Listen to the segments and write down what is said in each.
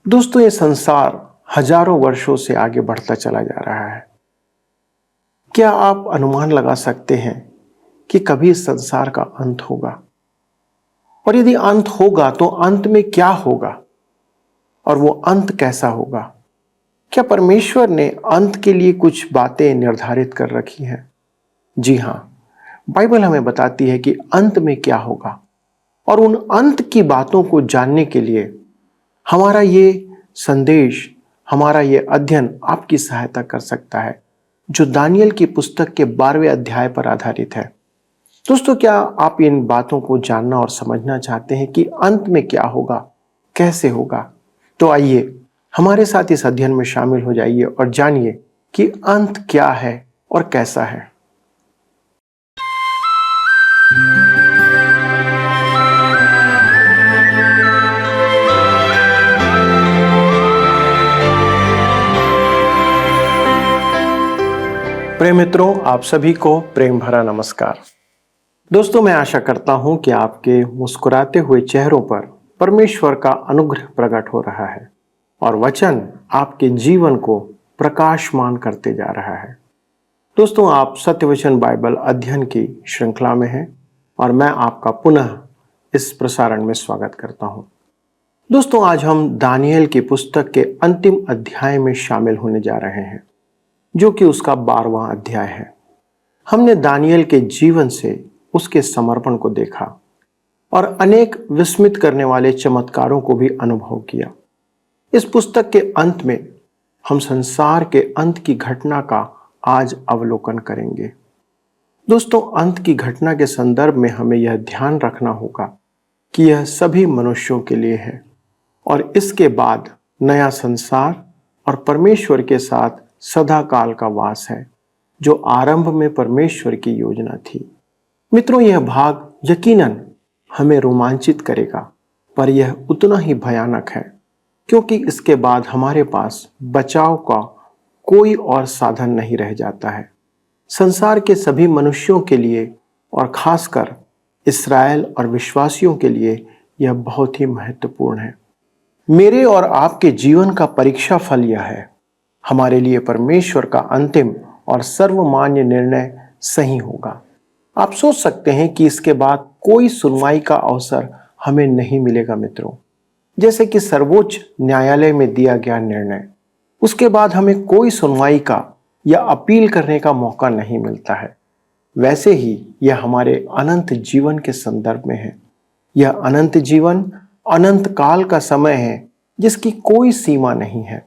दोस्तों, ये संसार हजारों वर्षों से आगे बढ़ता चला जा रहा है। क्या आप अनुमान लगा सकते हैं कि कभी इस संसार का अंत होगा? और यदि अंत होगा तो अंत में क्या होगा? और वो अंत कैसा होगा? क्या परमेश्वर ने अंत के लिए कुछ बातें निर्धारित कर रखी हैं? जी हां, बाइबल हमें बताती है कि अंत में क्या होगा। और उन अंत की बातों को जानने के लिए हमारा ये संदेश, हमारा ये अध्ययन आपकी सहायता कर सकता है, जो दानियल की पुस्तक के 12वें अध्याय पर आधारित है। दोस्तों, क्या आप इन बातों को जानना और समझना चाहते हैं कि अंत में क्या होगा, कैसे होगा? तो आइए हमारे साथ इस अध्ययन में शामिल हो जाइए और जानिए कि अंत क्या है और कैसा है। प्रिय मित्रों, आप सभी को प्रेम भरा नमस्कार। दोस्तों, मैं आशा करता हूं कि आपके मुस्कुराते हुए चेहरों पर परमेश्वर का अनुग्रह प्रकट हो रहा है और वचन आपके जीवन को प्रकाशमान करते जा रहा है। दोस्तों, आप सत्यवचन बाइबल अध्ययन की श्रृंखला में हैं और मैं आपका पुनः इस प्रसारण में स्वागत करता हूं। दोस्तों, आज हम दानियल की पुस्तक के अंतिम अध्याय में शामिल होने जा रहे हैं, जो कि उसका 12वां अध्याय है। हमने दानियल के जीवन से उसके समर्पण को देखा और अनेक विस्मित करने वाले चमत्कारों को भी अनुभव किया। इस पुस्तक के अंत में हम संसार के अंत की घटना का आज अवलोकन करेंगे। दोस्तों, अंत की घटना के संदर्भ में हमें यह ध्यान रखना होगा कि यह सभी मनुष्यों के लिए है और इसके बाद नया संसार और परमेश्वर के साथ सदा काल का वास है, जो आरंभ में परमेश्वर की योजना थी। मित्रों, यह भाग यकीनन हमें रोमांचित करेगा, पर यह उतना ही भयानक है, क्योंकि इसके बाद हमारे पास बचाव का कोई और साधन नहीं रह जाता है। संसार के सभी मनुष्यों के लिए और खासकर इस्राएल और विश्वासियों के लिए यह बहुत ही महत्वपूर्ण है। मेरे और आपके जीवन का परीक्षा फल यह है, हमारे लिए परमेश्वर का अंतिम और सर्वमान्य निर्णय सही होगा। आप सोच सकते हैं कि इसके बाद कोई सुनवाई का अवसर हमें नहीं मिलेगा मित्रों, जैसे कि सर्वोच्च न्यायालय में दिया गया निर्णय। उसके बाद हमें कोई सुनवाई का या अपील करने का मौका नहीं मिलता है। वैसे ही यह हमारे अनंत जीवन के संदर्भ में है। यह अनंत जीवन अनंत काल का समय है, जिसकी कोई सीमा नहीं है।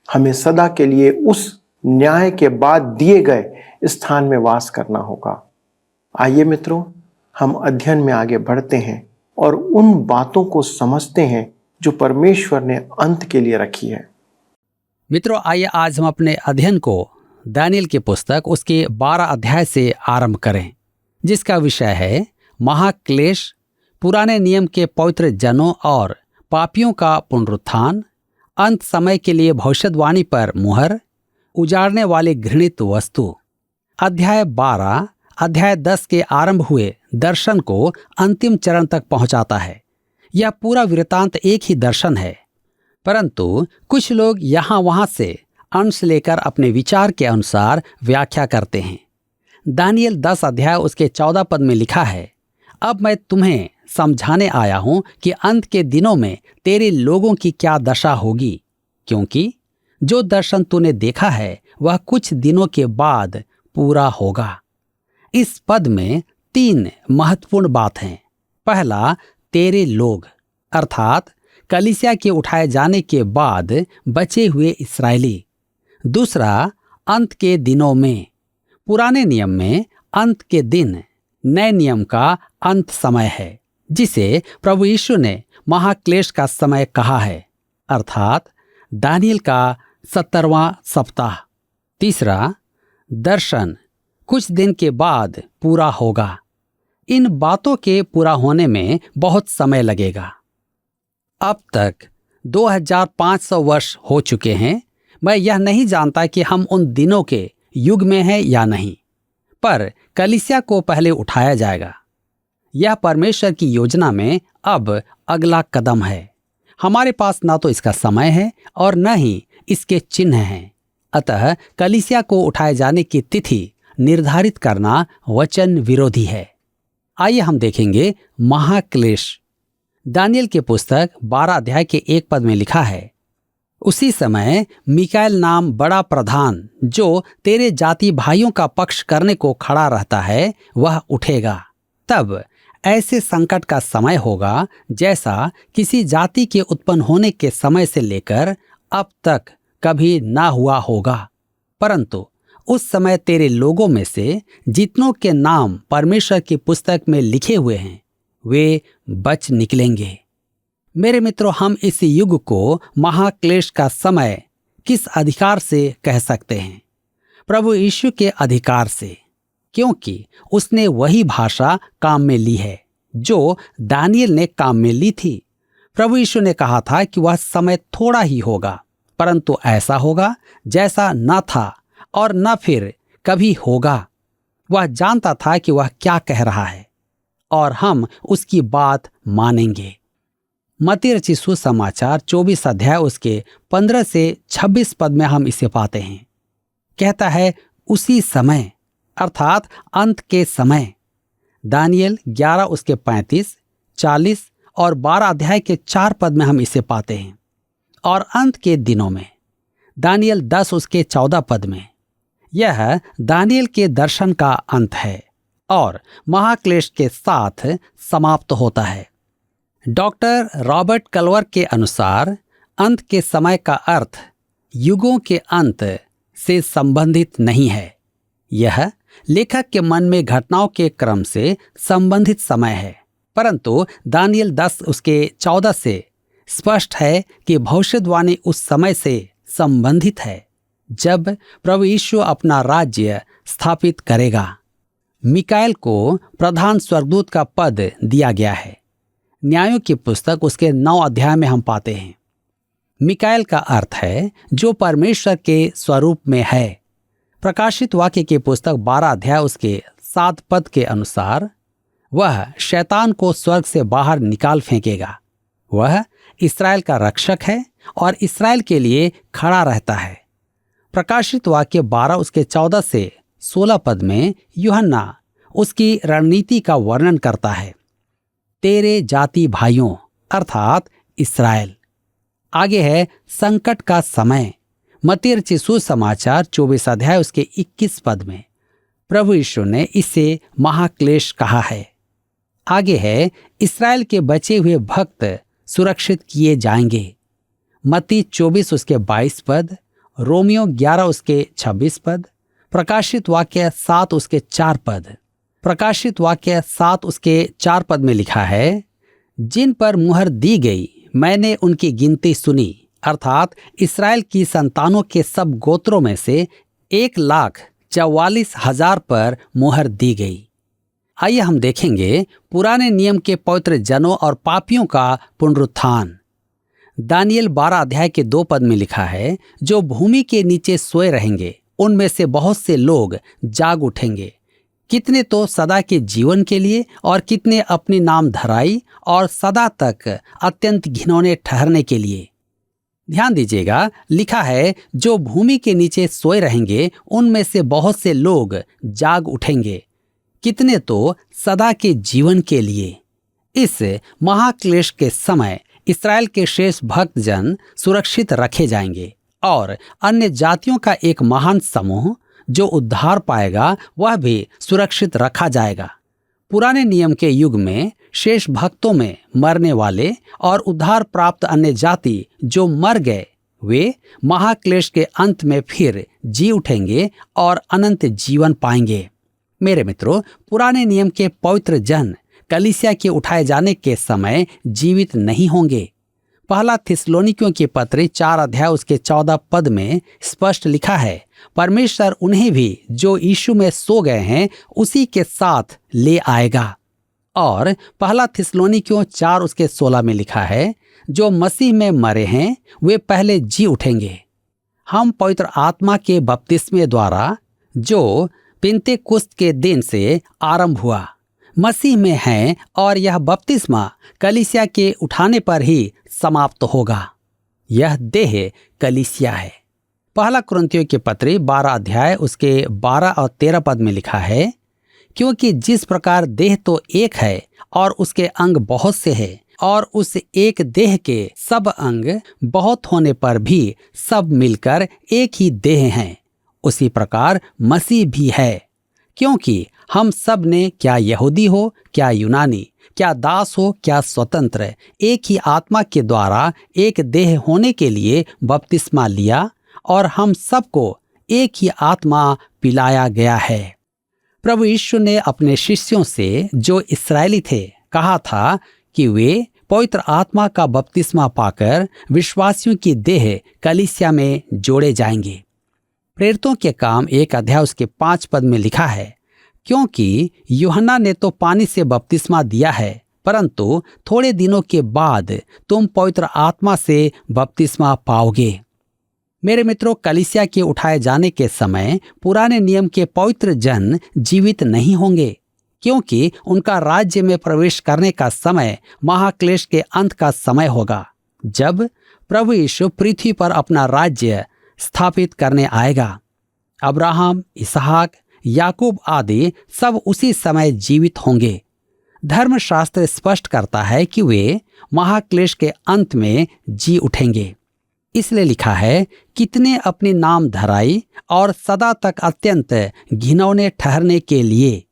हमें सदा के लिए उस न्याय के बाद दिए गए स्थान में वास करना होगा। आइए मित्रों, हम अध्ययन में आगे बढ़ते हैं और उन बातों को समझते हैं जो परमेश्वर ने अंत के लिए रखी है। मित्रों, आइए आज हम अपने अध्ययन को दानियल की पुस्तक उसके 12 अध्याय से आरंभ करें, जिसका विषय है महाक्लेश, पुराने नियम के पवित्र जनों और पापियों का पुनरुत्थान, अंत समय के लिए भविष्यवाणी पर मुहर, उजाड़ने वाली घृणित वस्तु। अध्याय 12 अध्याय 10 के आरंभ हुए दर्शन को अंतिम चरण तक पहुंचाता है। यह पूरा वृत्तांत एक ही दर्शन है, परंतु कुछ लोग यहाँ वहां से अंश लेकर अपने विचार के अनुसार व्याख्या करते हैं। दानियल 10 अध्याय उसके 14 पद में लिखा है, अब मैं तुम्हें समझाने आया हूं कि अंत के दिनों में तेरे लोगों की क्या दशा होगी, क्योंकि जो दर्शन तूने देखा है वह कुछ दिनों के बाद पूरा होगा। इस पद में 3 महत्वपूर्ण बात हैं। पहला, तेरे लोग, अर्थात कलीसिया के उठाए जाने के बाद बचे हुए इस्राएली। दूसरा, अंत के दिनों में। पुराने नियम में अंत के दिन नए नियम का अंत समय है, जिसे प्रभु यीशु ने महाक्लेश का समय कहा है, अर्थात दानियल का 70वां सप्ताह। तीसरा, दर्शन कुछ दिन के बाद पूरा होगा। इन बातों के पूरा होने में बहुत समय लगेगा। अब तक 2500 वर्ष हो चुके हैं। मैं यह नहीं जानता कि हम उन दिनों के युग में हैं या नहीं, पर कलीसिया को पहले उठाया जाएगा। यह परमेश्वर की योजना में अब अगला कदम है। हमारे पास ना तो इसका समय है और न ही इसके चिन्ह हैं। अतः कलीसिया को उठाए जाने की तिथि निर्धारित करना वचन विरोधी है। आइए हम देखेंगे महाक्लेश। दानियल की पुस्तक 12 अध्याय के 1 पद में लिखा है, उसी समय मिकाएल नाम बड़ा प्रधान जो तेरे जाति भाइयों का पक्ष करने को खड़ा रहता है वह उठेगा। तब ऐसे संकट का समय होगा जैसा किसी जाति के उत्पन्न होने के समय से लेकर अब तक कभी ना हुआ होगा। परंतु उस समय तेरे लोगों में से जितनों के नाम परमेश्वर की पुस्तक में लिखे हुए हैं वे बच निकलेंगे। मेरे मित्रों, हम इस युग को महाक्लेश का समय किस अधिकार से कह सकते हैं? प्रभु यीशु के अधिकार से, क्योंकि उसने वही भाषा काम में ली है जो दानियल ने काम में ली थी। प्रभु यीशु ने कहा था कि वह समय थोड़ा ही होगा, परंतु ऐसा होगा जैसा न था और न फिर कभी होगा। वह जानता था कि वह क्या कह रहा है और हम उसकी बात मानेंगे। मत्ती रचित सुसमाचार 24 अध्याय उसके 15 से 26 पद में हम इसे पाते हैं। कहता है, उसी समय अर्थात अंत के समय। दानियल 11 उसके 35, 40 और 12 अध्याय के 4 पद में हम इसे पाते हैं। और अंत के दिनों में दानियल 10 उसके 14 पद में। यह दानियल के दर्शन का अंत है और महाक्लेश के साथ समाप्त होता है। डॉक्टर रॉबर्ट कलवर के अनुसार अंत के समय का अर्थ युगों के अंत से संबंधित नहीं है। यह लेखक के मन में घटनाओं के क्रम से संबंधित समय है। परंतु दानियल 10 उसके 14 से स्पष्ट है कि भविष्यवाणी उस समय से संबंधित है जब प्रभु यीशु अपना राज्य स्थापित करेगा। मिकाएल को प्रधान स्वर्गदूत का पद दिया गया है। न्यायों की पुस्तक उसके 9 अध्याय में हम पाते हैं। मिकाएल का अर्थ है जो परमेश्वर के स्वरूप में है। प्रकाशित वाक्य की पुस्तक 12 अध्याय उसके 7 पद के अनुसार वह शैतान को स्वर्ग से बाहर निकाल फेंकेगा। वह इस्राएल का रक्षक है और इस्राएल के लिए खड़ा रहता है। प्रकाशित वाक्य 12 उसके 14 से 16 पद में यूहन्ना उसकी रणनीति का वर्णन करता है। तेरे जाति भाइयों अर्थात इस्राएल। आगे है संकट का समय। मत्ती रचित सुसमाचार 24 अध्याय उसके 21 पद में प्रभु यीशु ने इसे महाक्लेश कहा है। आगे है इस्राएल के बचे हुए भक्त सुरक्षित किए जाएंगे। मत्ती 24 उसके 22 पद, रोमियो 11 उसके 26 पद, प्रकाशित वाक्य 7 उसके 4 पद। प्रकाशित वाक्य 7 उसके 4 पद में लिखा है, जिन पर मुहर दी गई मैंने उनकी गिनती सुनी, अर्थात इस्राएल की संतानों के सब गोत्रों में से 1,44,000 पर मुहर दी गई। आइए हम देखेंगे पुराने नियम के पवित्र जनों और पापियों का पुनरुत्थान। दानियल 12 अध्याय के 2 पद में लिखा है, जो भूमि के नीचे सोए रहेंगे उनमें से बहुत से लोग जाग उठेंगे, कितने तो सदा के जीवन के लिए और कितने अपनी नाम धराई और सदा तक अत्यंत घिनौने ठहरने के लिए। ध्यान दीजिएगा, लिखा है जो भूमि के नीचे सोए रहेंगे उनमें से बहुत से लोग जाग उठेंगे, कितने तो सदा के जीवन के लिए। इस महाक्लेश के समय इस्राएल के शेष भक्तजन सुरक्षित रखे जाएंगे और अन्य जातियों का एक महान समूह जो उद्धार पाएगा वह भी सुरक्षित रखा जाएगा। पुराने नियम के युग में शेष भक्तों में मरने वाले और उद्धार प्राप्त अन्य जाति जो मर गए वे महाक्लेश के अंत में फिर जी उठेंगे और अनंत जीवन पाएंगे। मेरे मित्रों, पुराने नियम के पवित्र जन कलीसिया के उठाए जाने के समय जीवित नहीं होंगे। पहला थिस्सलुनीकियों की पत्री 4 अध्याय उसके 14 पद में स्पष्ट लिखा है, परमेश्वर उन्हें भी जो यीशु में सो गए हैं उसी के साथ ले आएगा। और पहला थिस्सलुनीकियों 4 उसके 16 में लिखा है, जो मसीह में मरे हैं वे पहले जी उठेंगे। हम पवित्र आत्मा के बपतिस्मे द्वारा जो पिन्तेकुस्त के दिन से आरंभ हुआ मसीह में हैं और यह बपतिस्मा कलीसिया के उठाने पर ही समाप्त होगा। यह देह कलीसिया है। पहला कुरिन्थियों के पत्री 12 अध्याय उसके 12 और 13 पद में लिखा है, क्योंकि जिस प्रकार देह तो एक है और उसके अंग बहुत से हैं, और उस एक देह के सब अंग बहुत होने पर भी सब मिलकर एक ही देह हैं, उसी प्रकार मसीह भी है। क्योंकि हम सब ने, क्या यहूदी हो क्या यूनानी, क्या दास हो क्या स्वतंत्र, एक ही आत्मा के द्वारा एक देह होने के लिए बपतिस्मा लिया, और हम सबको एक ही आत्मा पिलाया गया है। प्रभु यीशु ने अपने शिष्यों से, जो इस्राएली थे, कहा था कि वे पवित्र आत्मा का बपतिस्मा पाकर विश्वासियों की देह कलीसिया में जोड़े जाएंगे। प्रेरितों के काम 1 अध्याय उसके 5 पद में लिखा है, क्योंकि यूहन्ना ने तो पानी से बपतिस्मा दिया है, परंतु थोड़े दिनों के बाद तुम पवित्र आत्मा से बपतिस्मा पाओगे। मेरे मित्रों, कलीसिया के उठाए जाने के समय पुराने नियम के पवित्र जन जीवित नहीं होंगे, क्योंकि उनका राज्य में प्रवेश करने का समय महाक्लेश के अंत का समय होगा, जब प्रभु यीशु पृथ्वी पर अपना राज्य स्थापित करने आएगा। अब्राहम, इसहाक, याकूब आदि सब उसी समय जीवित होंगे। धर्मशास्त्र स्पष्ट करता है कि वे महाक्लेश के अंत में जी उठेंगे। इसलिए लिखा है, कितने अपनी नाम धराई और सदा तक अत्यंत घिनौने ठहरने के लिए।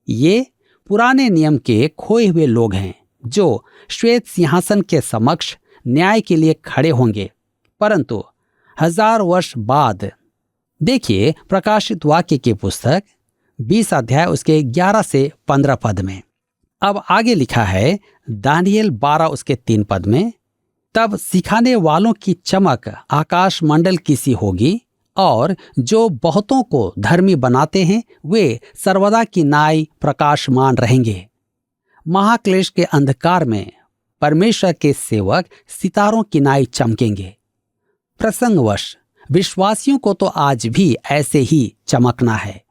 ये पुराने नियम के खोए हुए लोग हैं, जो श्वेत सिंहासन के समक्ष न्याय के लिए खड़े होंगे, परंतु 1000 वर्ष बाद। देखिए प्रकाशित वाक्य की पुस्तक 20 अध्याय उसके 11 से 15 पद में। अब आगे लिखा है दानियेल 12 उसके 3 पद में, तब सिखाने वालों की चमक आकाश मंडल की सी होगी, और जो बहुतों को धर्मी बनाते हैं वे सर्वदा की नाई प्रकाशमान रहेंगे। महाक्लेश के अंधकार में परमेश्वर के सेवक सितारों की नाई चमकेंगे। प्रसंगवश विश्वासियों को तो आज भी ऐसे ही चमकना है।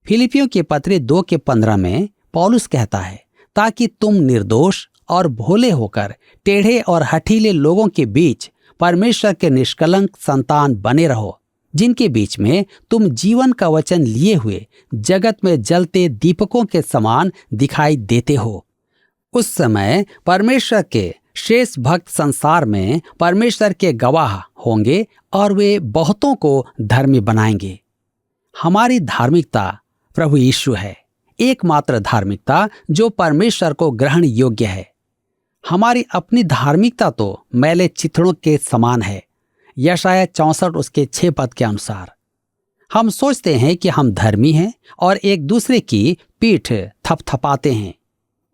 फिलिपियों के पत्री 2 के 15 में पौलुस कहता है, ताकि तुम निर्दोष और भोले होकर टेढ़े और हठीले लोगों के बीच परमेश्वर के निष्कलंक संतान बने रहो, जिनके बीच में तुम जीवन का वचन लिए हुए जगत में जलते दीपकों के समान दिखाई देते हो। उस समय परमेश्वर के शेष भक्त संसार में परमेश्वर के गवाह होंगे और वे बहुतों को धर्मी बनाएंगे। हमारी धार्मिकता प्रभु यीशु है, एकमात्र धार्मिकता जो परमेश्वर को ग्रहण योग्य है। हमारी अपनी धार्मिकता तो मैले चिथड़ों के समान है। यशाया 64 उसके 6 पद के अनुसार हम सोचते हैं कि हम धर्मी हैं और एक दूसरे की पीठ थपथपाते हैं,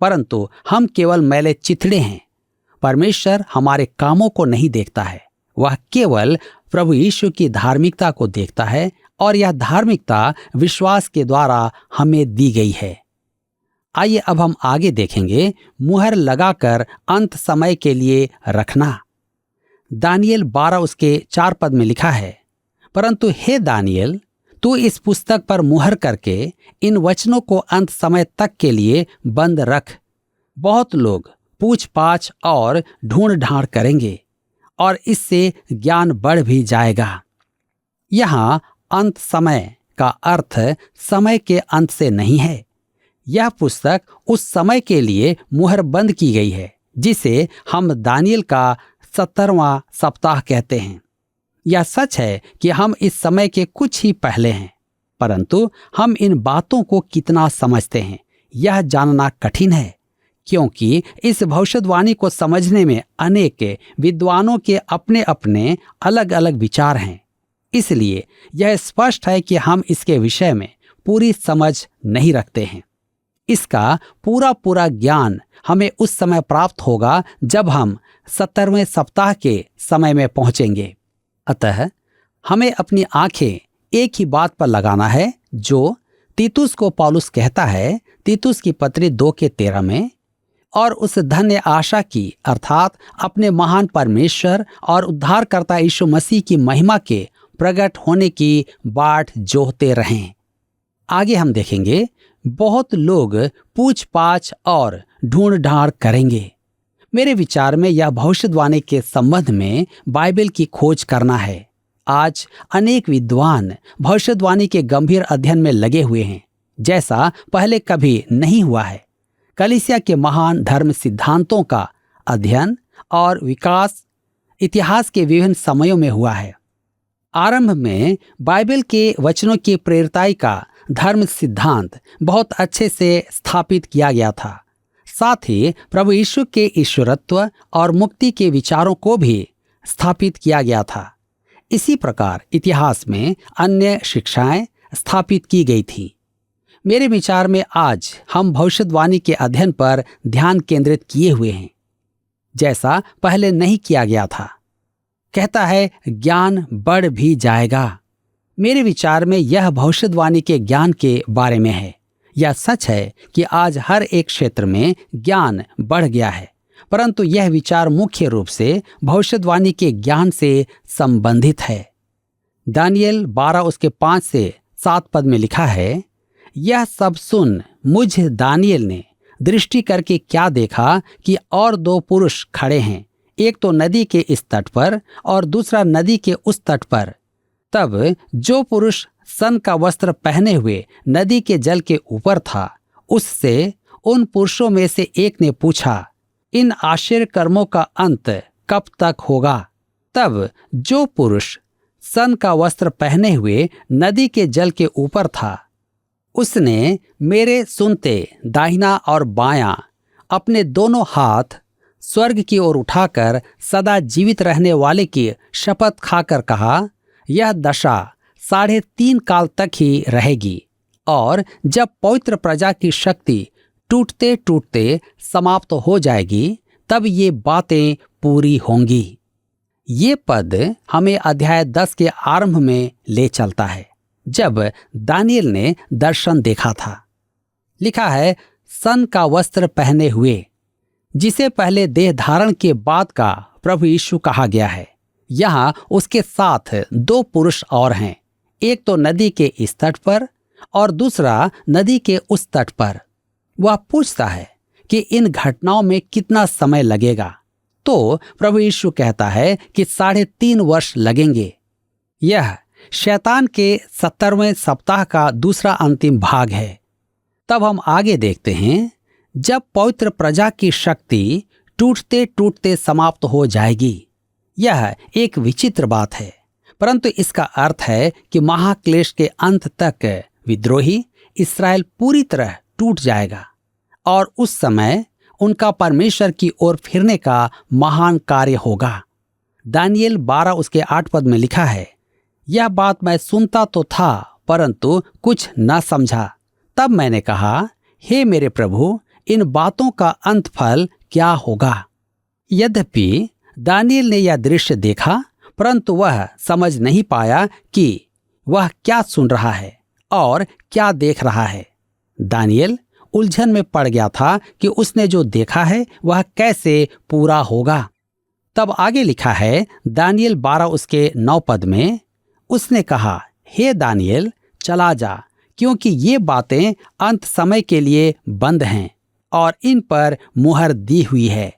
परंतु हम केवल मैले चिथड़े हैं। परमेश्वर हमारे कामों को नहीं देखता है, वह केवल प्रभु यीशु की धार्मिकता को देखता है, और यह धार्मिकता विश्वास के द्वारा हमें दी गई है। आइए अब हम आगे देखेंगे, मुहर लगाकर अंत समय के लिए रखना। दानियेल 12 उसके 4 पद में लिखा है, परंतु हे दानियेल, तू इस पुस्तक पर मुहर करके इन वचनों को अंत समय तक के लिए बंद रख। बहुत लोग पूछ-पाछ और ढूंढ-ढांड करेंगे और इससे ज्ञान बढ़ भी जाएगा। यहाँ अंत समय का अर्थ समय के अंत से नहीं है। यह पुस्तक उस समय के लिए मुहर बंद की गई है जिसे हम दानियेल का 70वां सप्ताह कहते हैं। यह सच है कि हम इस समय के कुछ ही पहले हैं, परंतु हम इन बातों को कितना समझते हैं यह जानना कठिन है, क्योंकि इस भविष्यवाणी को समझने में अनेक विद्वानों के अपने अपने अलग अलग विचार हैं। इसलिए यह स्पष्ट है कि हम इसके विषय में पूरी समझ नहीं रखते हैं। इसका पूरा ज्ञान हमें उस समय प्राप्त होगा जब हम 70वें सप्ताह के समय में पहुंचेंगे। अतः हमें अपनी आंखें एक ही बात पर लगाना है जो तीतुस को पौलुस कहता है तीतुस की पत्री 2 के 13 में, और उस धन्य आशा की अर्थात अपने महान परमेश्वर और उद्धारकर्ता यीशु मसीह की महिमा के प्रकट होने की बाट जोहते रहें। आगे हम देखेंगे बहुत लोग पूछ पाछ और ढूंढ ढांड करेंगे। मेरे विचार में यह भविष्यवाणी के संबंध में बाइबल की खोज करना है। आज अनेक विद्वान भविष्यवाणी के गंभीर अध्ययन में लगे हुए हैं, जैसा पहले कभी नहीं हुआ है। कलीसिया के महान धर्म सिद्धांतों का अध्ययन और विकास इतिहास के विभिन्न समयों में हुआ है। आरंभ में बाइबल के वचनों की प्रेरिताई का धर्म सिद्धांत बहुत अच्छे से स्थापित किया गया था। साथ ही प्रभु यीशु के ईश्वरत्व और मुक्ति के विचारों को भी स्थापित किया गया था। इसी प्रकार इतिहास में अन्य शिक्षाएं स्थापित की गई थी। मेरे विचार में आज हम भविष्यवाणी के अध्ययन पर ध्यान केंद्रित किए हुए हैं, जैसा पहले नहीं किया गया था। कहता है ज्ञान बढ़ भी जाएगा। मेरे विचार में यह भविष्यवाणी के ज्ञान के बारे में है। यह सच है कि आज हर एक क्षेत्र में ज्ञान बढ़ गया है, परंतु यह विचार मुख्य रूप से भविष्यवाणी के ज्ञान से संबंधित है। दानियेल 12 उसके 5 से 7 पद में लिखा है, यह सब सुन मुझ दानियेल ने दृष्टि करके क्या देखा कि और 2 पुरुष खड़े हैं, एक तो नदी के इस तट पर और दूसरा नदी के उस तट पर। तब जो पुरुष सन का वस्त्र पहने हुए नदी के जल के ऊपर था, उससे उन पुरुषों में से एक ने पूछा, इन आश्चर्य कर्मों का अंत कब तक होगा? तब जो पुरुष सन का वस्त्र पहने हुए नदी के जल के ऊपर था, उसने मेरे सुनते दाहिना और बायां अपने दोनों हाथ स्वर्ग की ओर उठाकर सदा जीवित रहने वाले की शपथ खाकर कहा, यह दशा 3.5 काल तक ही रहेगी, और जब पवित्र प्रजा की शक्ति टूटते टूटते समाप्त हो जाएगी, तब ये बातें पूरी होंगी। ये पद हमें अध्याय 10 के आरंभ में ले चलता है, जब दानियेल ने दर्शन देखा था। लिखा है, सन का वस्त्र पहने हुए, जिसे पहले देह धारण के बाद का प्रभु यीशु कहा गया है। यहाँ उसके साथ 2 पुरुष और हैं, एक तो नदी के इस तट पर और दूसरा नदी के उस तट पर। वह पूछता है कि इन घटनाओं में कितना समय लगेगा, तो प्रभु यीशु कहता है कि 3.5 वर्ष लगेंगे। यह शैतान के 70वें सप्ताह का दूसरा अंतिम भाग है। तब हम आगे देखते हैं, जब पवित्र प्रजा की शक्ति टूटते टूटते समाप्त हो जाएगी। यह एक विचित्र बात है, परंतु इसका अर्थ है कि महाक्लेश के अंत तक विद्रोही इस्राएल पूरी तरह टूट जाएगा और उस समय उनका परमेश्वर की ओर फिरने का महान कार्य होगा। दानियेल 12 उसके 8 पद में लिखा है, यह बात मैं सुनता तो था परंतु कुछ न समझा। तब मैंने कहा, हे मेरे प्रभु, इन बातों का अंत फल क्या होगा? यद्यपि दानियेल ने यह दृश्य देखा, परंतु वह समझ नहीं पाया कि वह क्या सुन रहा है और क्या देख रहा है। दानियेल उलझन में पड़ गया था कि उसने जो देखा है वह कैसे पूरा होगा। तब आगे लिखा है, दानियेल 12 उसके 9 पद में, उसने कहा, हे दानियेल, चला जा, क्योंकि ये बातें अंत समय के लिए बंद हैं और इन पर मुहर दी हुई है।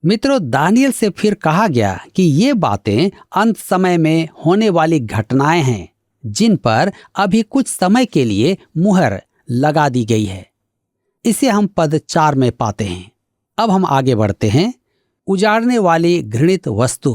मित्रों, दानियेल से फिर कहा गया कि ये बातें अंत समय में होने वाली घटनाएं हैं, जिन पर अभी कुछ समय के लिए मुहर लगा दी गई है। इसे हम पद 4 में पाते हैं। अब हम आगे बढ़ते हैं। उजाड़ने वाली घृणित वस्तु।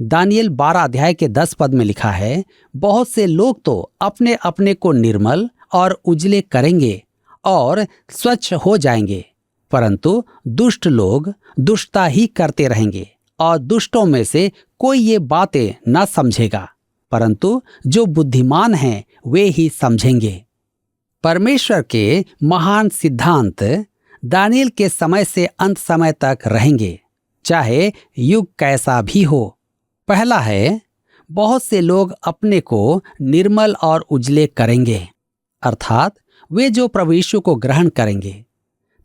दानियेल 12 अध्याय के 10 पद में लिखा है, बहुत से लोग तो अपने अपने को निर्मल और उजले करेंगे और स्वच्छ हो जाएंगे, परंतु दुष्ट लोग दुष्टता ही करते रहेंगे और दुष्टों में से कोई ये बातें न समझेगा, परंतु जो बुद्धिमान हैं वे ही समझेंगे। परमेश्वर के महान सिद्धांत दानियेल के समय से अंत समय तक रहेंगे, चाहे युग कैसा भी हो। पहला है, बहुत से लोग अपने को निर्मल और उजले करेंगे, अर्थात वे जो प्रभु यीशु को ग्रहण करेंगे।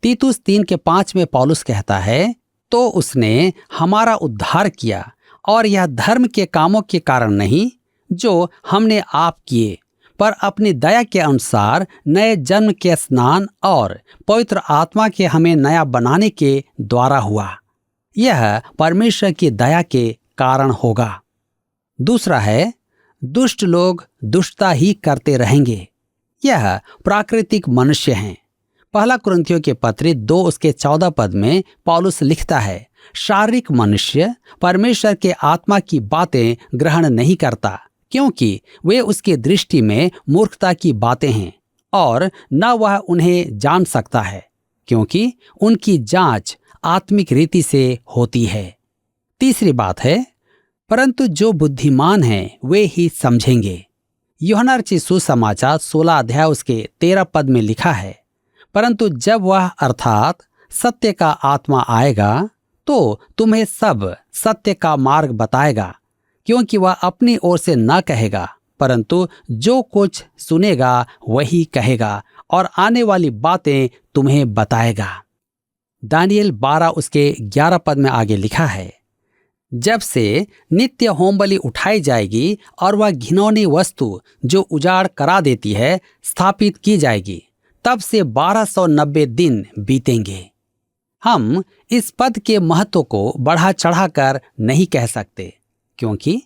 तीतुस 3 के 5 में पौलुस कहता है, तो उसने हमारा उद्धार किया और यह धर्म के कामों के कारण नहीं जो हमने आप किए, पर अपनी दया के अनुसार नए जन्म के स्नान और पवित्र आत्मा के हमें नया बनाने के द्वारा हुआ। यह परमेश्वर की दया के कारण होगा। दूसरा है, दुष्ट लोग दुष्टता ही करते रहेंगे। यह प्राकृतिक मनुष्य हैं। पहला कुरिन्थियों के पत्री 2 उसके 14 पद में पौलुस लिखता है, शारीरिक मनुष्य परमेश्वर के आत्मा की बातें ग्रहण नहीं करता, क्योंकि वे उसकी दृष्टि में मूर्खता की बातें हैं और न वह उन्हें जान सकता है, क्योंकि उनकी जांच आत्मिक रीति से होती है। तीसरी बात है, परंतु जो बुद्धिमान हैं वे ही समझेंगे। यूहन्ना रचित सुसमाचार 16 अध्याय उसके 13 पद में लिखा है, परंतु जब वह अर्थात सत्य का आत्मा आएगा तो तुम्हें सब सत्य का मार्ग बताएगा, क्योंकि वह अपनी ओर से न कहेगा, परंतु जो कुछ सुनेगा वही कहेगा और आने वाली बातें तुम्हें बताएगा। दानियेल 12 उसके 11 पद में आगे लिखा है, जब से नित्य होमबलि उठाई जाएगी और वह घिनौनी वस्तु जो उजाड़ करा देती है स्थापित की जाएगी, तब से 1290 दिन बीतेंगे। हम इस पद के महत्व को बढ़ा चढ़ाकर नहीं कह सकते, क्योंकि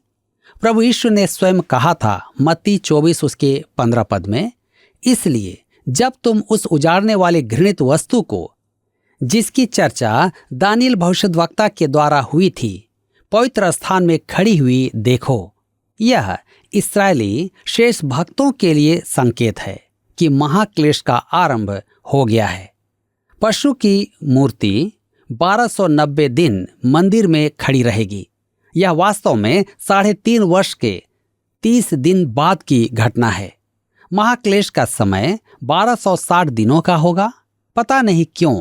प्रभु यीशु ने स्वयं कहा था मत्ती 24 उसके 15 पद में, इसलिए जब तुम उस उजाड़ने वाले घृणित वस्तु को, जिसकी चर्चा दानियेल भविष्यद्वक्ता के द्वारा हुई थी, पवित्र स्थान में खड़ी हुई देखो। यह इस्राएली शेष भक्तों के लिए संकेत है कि महाक्लेश का आरंभ हो गया है। पशु की मूर्ति 1290 दिन मंदिर में खड़ी रहेगी। यह वास्तव में 3.5 वर्ष के 30 दिन बाद की घटना है। महाक्लेश का समय 1260 दिनों का होगा। पता नहीं क्यों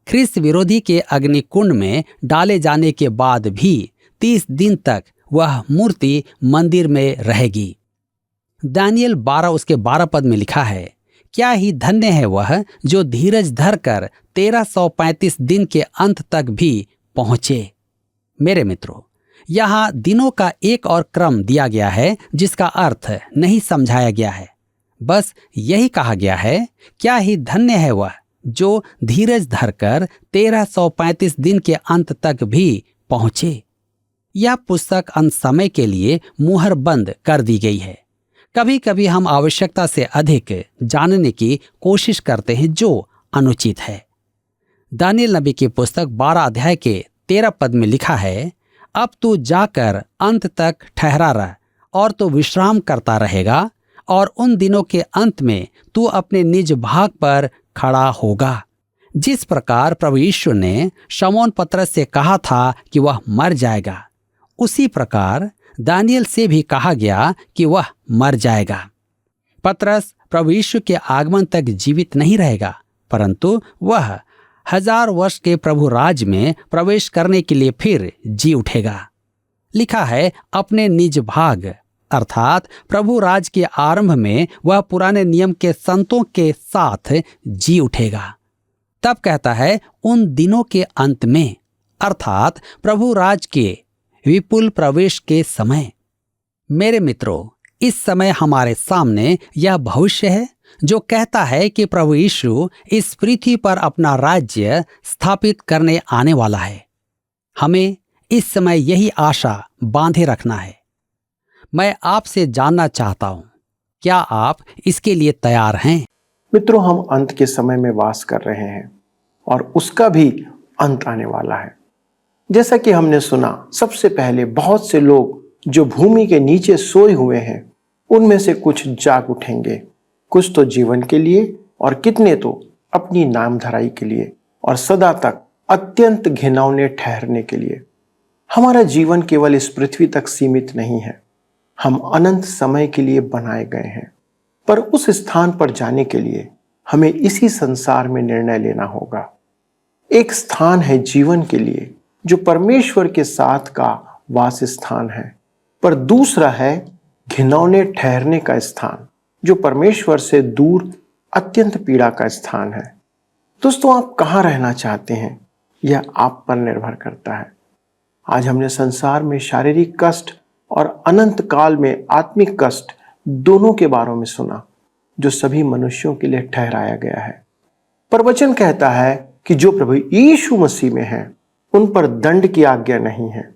ख्रिस्त विरोधी के अग्निकुंड में डाले जाने के बाद भी 30 दिन तक वह मूर्ति मंदिर में रहेगी। दानियेल 12 उसके 12 पद में लिखा है, क्या ही धन्य है वह जो धीरज धरकर 1335 दिन के अंत तक भी पहुंचे। मेरे मित्रों, यहाँ दिनों का एक और क्रम दिया गया है जिसका अर्थ नहीं समझाया गया है। बस यही कहा गया है, क्या ही धन्य है वह जो धीरज धरकर 1335 दिन के अंत तक भी पहुंचे। यह पुस्तक अंत समय के लिए मुहर बंद कर दी गई है। कभी कभी हम आवश्यकता से अधिक जानने की कोशिश करते हैं, जो अनुचित है। दानियेल नबी की पुस्तक 12 अध्याय के 13 पद में लिखा है, अब तू जाकर अंत तक ठहरा रह और तू विश्राम करता रहेगा और उन दिनों के अंत में तू अपने निज भाग पर खड़ा होगा। जिस प्रकार प्रभु यीशु ने शमौन पतरस से कहा था कि वह मर जाएगा, उसी प्रकार दानियेल से भी कहा गया कि वह मर जाएगा। पतरस प्रभु यीशु के आगमन तक जीवित नहीं रहेगा, परंतु वह 1000 वर्ष के प्रभु राज में प्रवेश करने के लिए फिर जी उठेगा। लिखा है, अपने निज भाग अर्थात प्रभु राज के आरंभ में वह पुराने नियम के संतों के साथ जी उठेगा। तब कहता है, उन दिनों के अंत में अर्थात प्रभु राज के विपुल प्रवेश के समय। मेरे मित्रों, इस समय हमारे सामने यह भविष्य है जो कहता है कि प्रभु यीशु इस पृथ्वी पर अपना राज्य स्थापित करने आने वाला है। हमें इस समय यही आशा बांधे रखना है। मैं आपसे जानना चाहता हूं, क्या आप इसके लिए तैयार हैं? मित्रों, हम अंत के समय में वास कर रहे हैं और उसका भी अंत आने वाला है। जैसा कि हमने सुना, सबसे पहले बहुत से लोग जो भूमि के नीचे सोए हुए हैं, उनमें से कुछ जाग उठेंगे। कुछ तो जीवन के लिए और कितने तो अपनी नामधराई के लिए और सदा तक अत्यंत घिनौने ठहरने के लिए। हमारा जीवन केवल इस पृथ्वी तक सीमित नहीं है, हम अनंत समय के लिए बनाए गए हैं। पर उस स्थान पर जाने के लिए हमें इसी संसार में निर्णय लेना होगा। एक स्थान है जीवन के लिए जो परमेश्वर के साथ का वास स्थान है, पर दूसरा है घिनौने ठहरने का स्थान जो परमेश्वर से दूर अत्यंत पीड़ा का स्थान है। दोस्तों, आप कहाँ रहना चाहते हैं यह आप पर निर्भर करता है। आज हमने संसार में शारीरिक कष्ट और अनंत काल में आत्मिक कष्ट दोनों के बारे में सुना जो सभी मनुष्यों के लिए ठहराया गया है। पर वचन कहता है कि जो प्रभु यीशु मसीह में है उन पर दंड की आज्ञा नहीं है,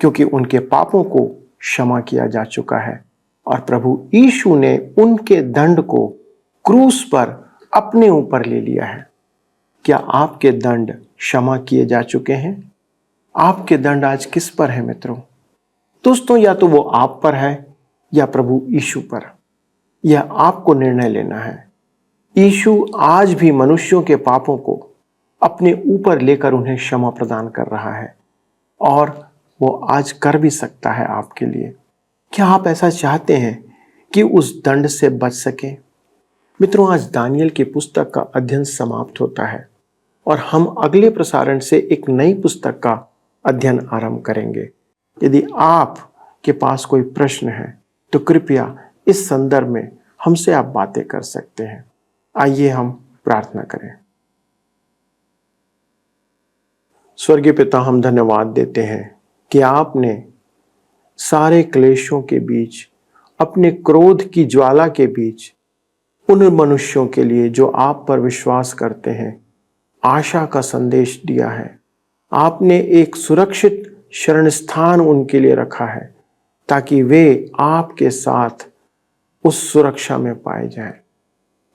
क्योंकि उनके पापों को क्षमा किया जा चुका है और प्रभु यीशु ने उनके दंड को क्रूस पर अपने ऊपर ले लिया है। क्या आपके दंड क्षमा किए जा चुके हैं? आपके दंड आज किस पर है मित्रों? दोस्तों, या तो वो आप पर है या प्रभु यीशु पर। यह आपको निर्णय लेना है। यीशु आज भी मनुष्यों के पापों को अपने ऊपर लेकर उन्हें क्षमा प्रदान कर रहा है और वो आज कर भी सकता है आपके लिए। क्या आप ऐसा चाहते हैं कि उस दंड से बच सके? मित्रों, आज दानियल की पुस्तक का अध्ययन समाप्त होता है और हम अगले प्रसारण से एक नई पुस्तक का अध्ययन आरंभ करेंगे। यदि आप के पास कोई प्रश्न है तो कृपया इस संदर्भ में हमसे आप बातें कर सकते हैं। आइए हम प्रार्थना करें। स्वर्गीय पिता, हम धन्यवाद देते हैं कि आपने सारे क्लेशों के बीच, अपने क्रोध की ज्वाला के बीच उन मनुष्यों के लिए जो आप पर विश्वास करते हैं आशा का संदेश दिया है। आपने एक सुरक्षित शरण स्थान उनके लिए रखा है ताकि वे आपके साथ उस सुरक्षा में पाए जाएं।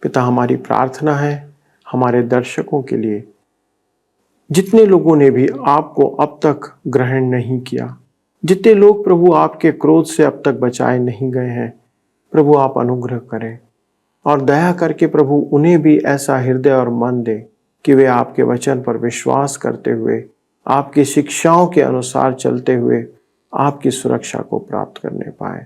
पिता, हमारी प्रार्थना है हमारे दर्शकों के लिए, जितने लोगों ने भी आपको अब तक ग्रहण नहीं किया, जितने लोग प्रभु आपके क्रोध से अब तक बचाए नहीं गए हैं, प्रभु आप अनुग्रह करें और दया करके प्रभु उन्हें भी ऐसा हृदय और मन दे कि वे आपके वचन पर विश्वास करते हुए, आपकी शिक्षाओं के अनुसार चलते हुए आपकी सुरक्षा को प्राप्त करने पाए।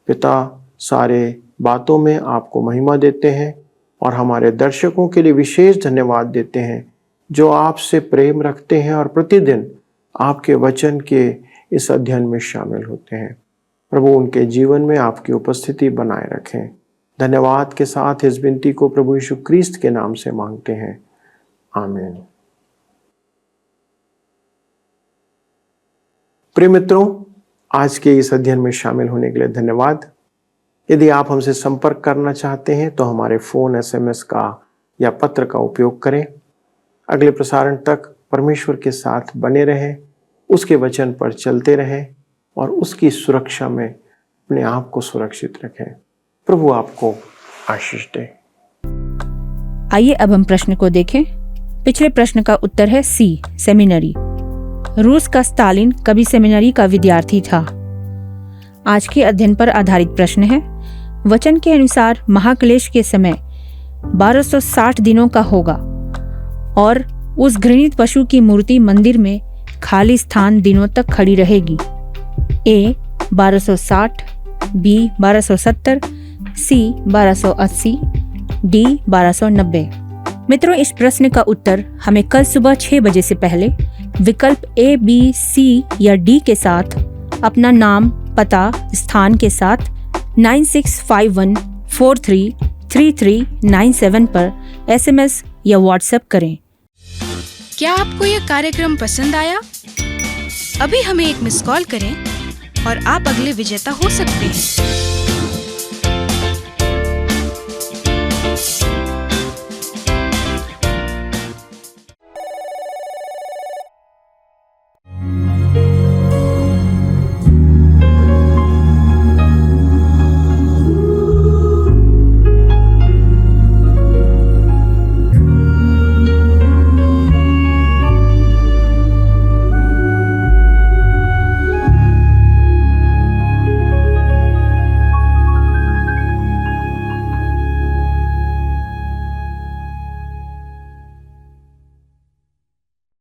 पिता, सारे बातों में आपको महिमा देते हैं और हमारे दर्शकों के लिए विशेष धन्यवाद देते हैं जो आपसे प्रेम रखते हैं और प्रतिदिन आपके वचन के इस अध्ययन में शामिल होते हैं। प्रभु, उनके जीवन में आपकी उपस्थिति बनाए रखें। धन्यवाद के साथ इस विनती को प्रभु यीशु क्रिस्त के नाम से मांगते हैं, आमीन। प्रिय मित्रों, आज के इस अध्ययन में शामिल होने के लिए धन्यवाद। यदि आप हमसे संपर्क करना चाहते हैं तो हमारे फोन, SMS का या पत्र का उपयोग करें। अगले प्रसारण तक परमेश्वर के साथ बने रहें, उसके वचन पर चलते रहें और उसकी सुरक्षा में अपने आप को सुरक्षित रखें। प्रभु आपको आशीष दे। आइए अब हम प्रश्न को देखें। पिछले प्रश्न का उत्तर है सी, सेमिनरी। रूस का स्टालिन कभी सेमिनरी का विद्यार्थी था। आज के अध्ययन पर आधारित प्रश्न है। वचन के अनुसार महाक्लेश के समय 1260 दिनों का होगा और उस घृणित पशु की मूर्ति मंदिर में खाली स्थान दिनों तक खड़ी रहेगी। ए 1260, बी 1270, सी 1280, डी 1290। मित्रों, इस प्रश्न का उत्तर हमें कल सुबह 6 बजे से पहले विकल्प A, B, C या D के साथ अपना नाम, पता, स्थान के साथ 9651433397 पर SMS या WhatsApp करें। क्या आपको यह कार्यक्रम पसंद आया? अभी हमें एक मिस कॉल करें और आप अगले विजेता हो सकते हैं।